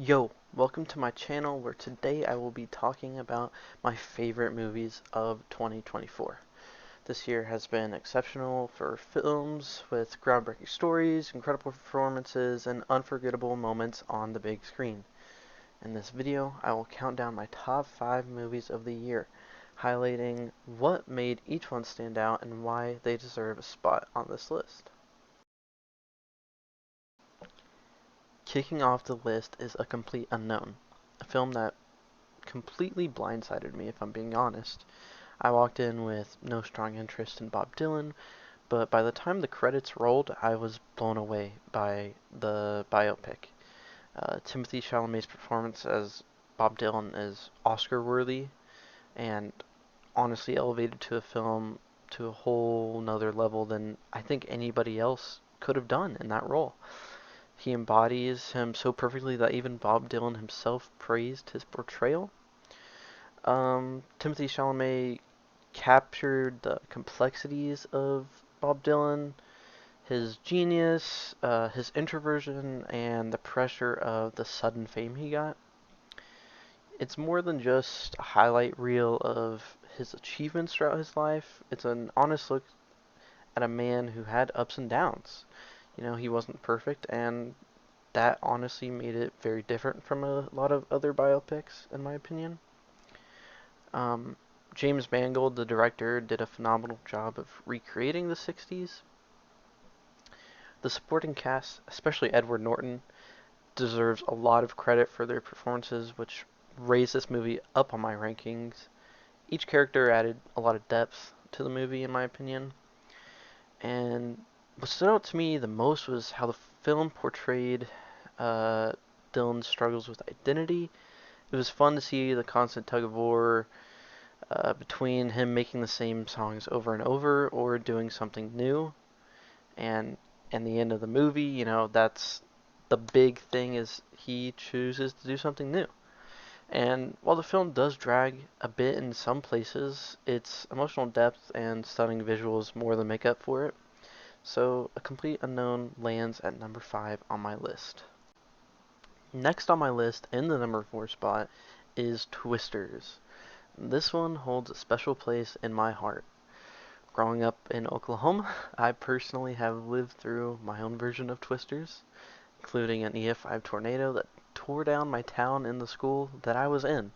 Yo, welcome to my channel where today I will be talking about my favorite movies of 2024. This year has been exceptional for films with groundbreaking stories, incredible performances, and unforgettable moments on the big screen. In this video, I will count down my top 5 movies of the year, highlighting what made each one stand out and why they deserve a spot on this list. Kicking off the list is A Complete Unknown, a film that completely blindsided me, if I'm being honest. I walked in with no strong interest in Bob Dylan, but by the time the credits rolled, I was blown away by the biopic. Timothy Chalamet's performance as Bob Dylan is Oscar worthy and honestly elevated to a film to a whole nother level than I think anybody else could have done in that role. He embodies him so perfectly that even Bob Dylan himself praised his portrayal. Timothy Chalamet captured the complexities of Bob Dylan, his genius, his introversion, and the pressure of the sudden fame he got. It's more than just a highlight reel of his achievements throughout his life. It's an honest look at a man who had ups and downs. He wasn't perfect, and that honestly made it very different from a lot of other biopics, in my opinion. Um, James Mangold, the director, did a phenomenal job of recreating the 60s. The supporting cast, especially Edward Norton, deserves a lot of credit for their performances, which raised this movie up on my rankings. Each character added a lot of depth to the movie, in my opinion. And what stood out to me the most was how the film portrayed uh, Dylan's struggles with identity. It was fun to see the constant tug of war between him making the same songs over and over or doing something new. And in the end of the movie, that's the big thing is he chooses to do something new. And while the film does drag a bit in some places, its emotional depth and stunning visuals more than make up for it. So, A Complete Unknown lands at number 5 on my list. Next on my list, in the number 4 spot, is Twisters. This one holds a special place in my heart. Growing up in Oklahoma, I personally have lived through my own version of Twisters, including an EF5 tornado that tore down my town and the school that I was in.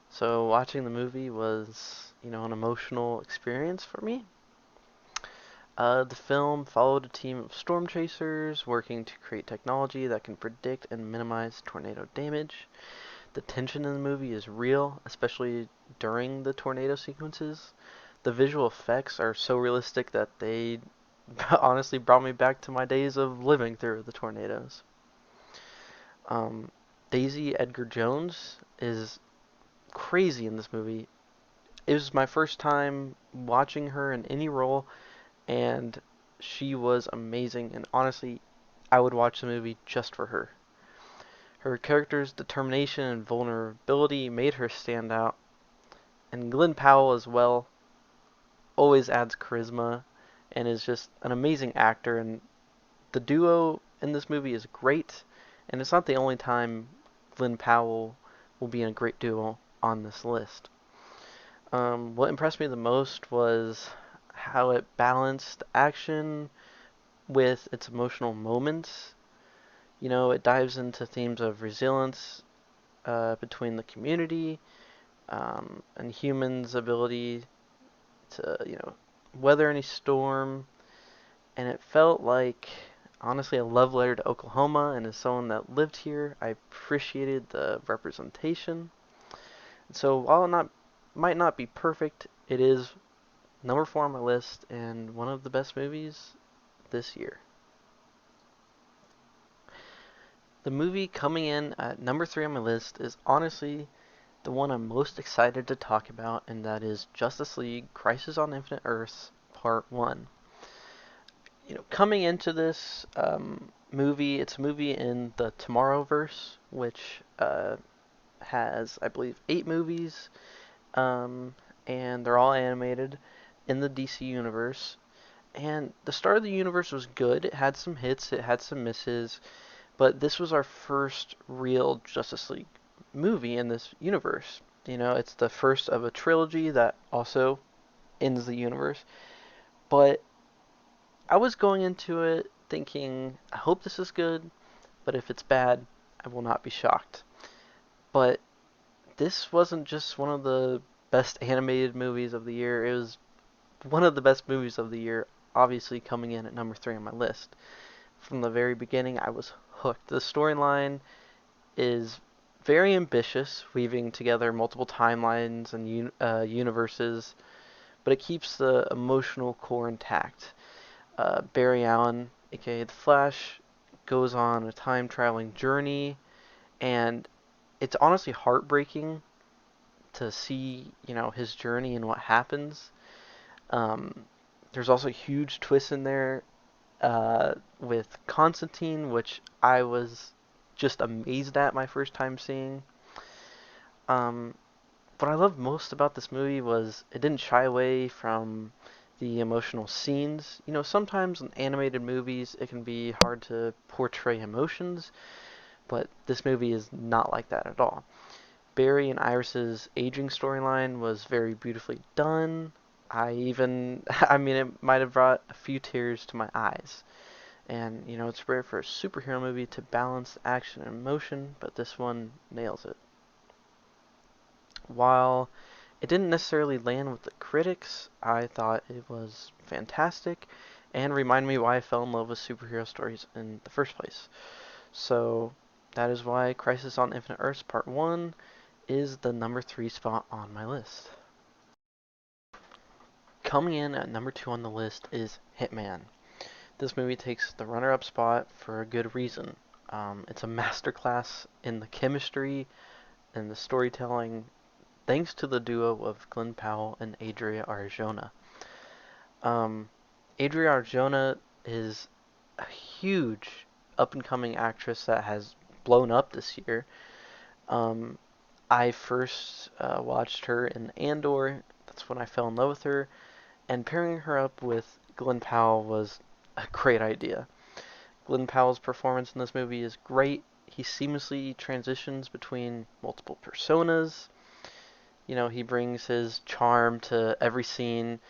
So watching the movie was, an emotional experience for me. The film followed a team of storm chasers working to create technology that can predict and minimize tornado damage. The tension in the movie is real, especially during the tornado sequences. The visual effects are so realistic that they honestly brought me back to my days of living through the tornadoes. Um, Daisy Edgar Jones is crazy in this movie. It was my first time watching her in any role, and she was amazing. And honestly, I would watch the movie just for her. Her character's determination and vulnerability made her stand out, and Glenn Powell as well always adds charisma and is just an amazing actor. And the duo in this movie is great, and it's not the only time Glenn Powell will be in a great duo on this list. What impressed me the most was how it balanced action with its emotional moments. It dives into themes of resilience between the community and humans' ability to, weather any storm. And it felt like, honestly, a love letter to Oklahoma. And as someone that lived here, I appreciated the representation. So while it might not be perfect, it is number 4 on my list and one of the best movies this year. The movie coming in at number 3 on my list is honestly the one I'm most excited to talk about, and that is Justice League Crisis on Infinite Earths Part 1. Coming into this movie, it's a movie in the Tomorrowverse, which has, I believe, 8 movies, and they're all animated in the DC universe. And the start of the universe was good. It had some hits, it had some misses, But this was our first real Justice League movie in this universe. You know, it's the first of a trilogy that also ends the universe. But I was going into it thinking, I hope this is good, but if it's bad, I will not be shocked. But this wasn't just one of the best animated movies of the year, it was one of the best movies of the year, obviously coming in at number 3 on my list. From the very beginning, I was hooked. The storyline is very ambitious, weaving together multiple timelines and universes, but it keeps the emotional core intact. Barry Allen, aka The Flash, goes on a time traveling journey, and it's honestly heartbreaking to see, his journey and what happens. Um, there's also a huge twist in there with Constantine, which I was just amazed at my first time seeing. Um, what I loved most about this movie was it didn't shy away from the emotional scenes. You know, sometimes in animated movies it can be hard to portray emotions, but this movie is not like that at all. Barry and Iris's aging storyline was very beautifully done. I mean, it might have brought a few tears to my eyes. And, it's rare for a superhero movie to balance action and emotion, but this one nails it. While it didn't necessarily land with the critics, I thought it was fantastic and reminded me why I fell in love with superhero stories in the first place. So that is why Crisis on Infinite Earths Part 1 is the number 3 spot on my list. Coming in at number 2 on the list is Hitman. This movie takes the runner-up spot for a good reason. It's a masterclass in the chemistry and the storytelling, thanks to the duo of Glen Powell and Adria Arjona. Um, Adria Arjona is a huge up-and-coming actress that has blown up this year. Um, I first watched her in Andor. That's when I fell in love with her. And pairing her up with Glen Powell was a great idea. Glen Powell's performance in this movie is great. He seamlessly transitions between multiple personas. He brings his charm to every scene,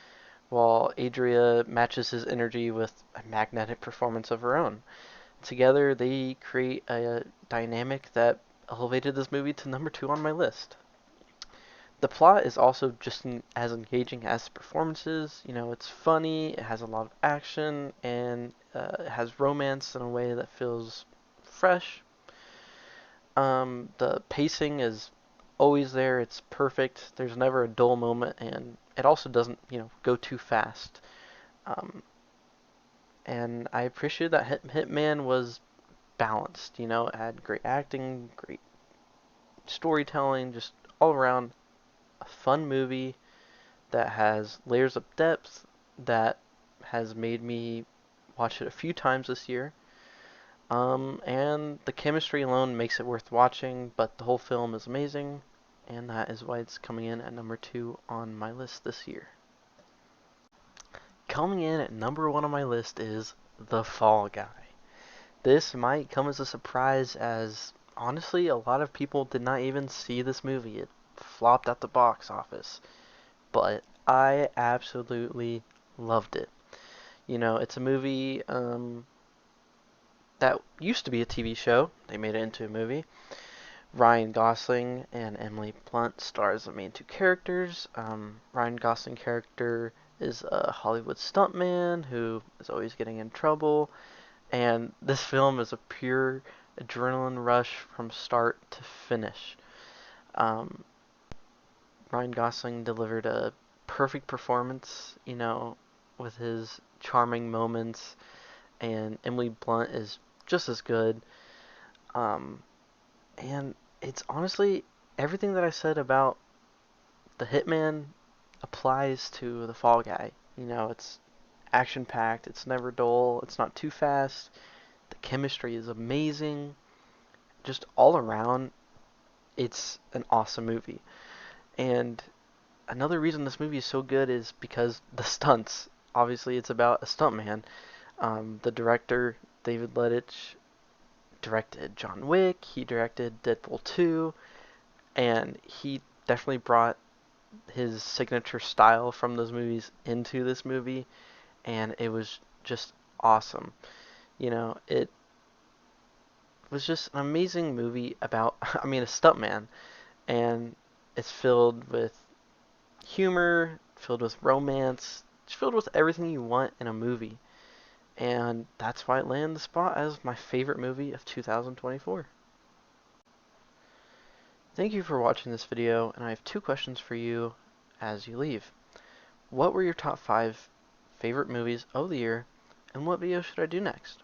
while Adria matches his energy with a magnetic performance of her own. Together, they create a dynamic that elevated this movie to number 2 on my list. The plot is also just as engaging as the performances. It's funny, it has a lot of action, and it has romance in a way that feels fresh. The pacing is always there. It's perfect. There's never a dull moment, and it also doesn't, go too fast. Um, and I appreciate that Hitman was balanced. It had great acting, great storytelling, just all around a fun movie that has layers of depth that has made me watch it a few times this year. And the chemistry alone makes it worth watching, but the whole film is amazing, and that is why it's coming in at number 2 on my list this year. Coming in at number 1 on my list is The Fall Guy. This might come as a surprise as, honestly, a lot of people did not even see this movie. It flopped at the box office. But I absolutely loved it. It's a movie that used to be a TV show. They made it into a movie. Ryan Gosling and Emily Blunt star as the main two characters. Ryan Gosling character is a Hollywood stuntman who is always getting in trouble, and this film is a pure adrenaline rush from start to finish. Um, Ryan Gosling delivered a perfect performance, with his charming moments, and Emily Blunt is just as good. Um, and it's honestly everything that I said about the Hitman applies to the Fall Guy. It's action packed, it's never dull, it's not too fast, the chemistry is amazing. Just all around, it's an awesome movie. And another reason this movie is so good is because the stunts. Obviously, it's about a stuntman. The director, David Leitch, directed John Wick, he directed Deadpool 2, and he definitely brought his signature style from those movies into this movie, and it was just awesome. It was just an amazing movie about, I mean, a stuntman, and it's filled with humor, filled with romance, it's filled with everything you want in a movie. And that's why it landed the spot as my favorite movie of 2024. Thank you for watching this video, and I have 2 questions for you as you leave. What were your top 5 favorite movies of the year, and what video should I do next?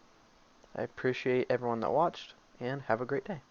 I appreciate everyone that watched, and have a great day.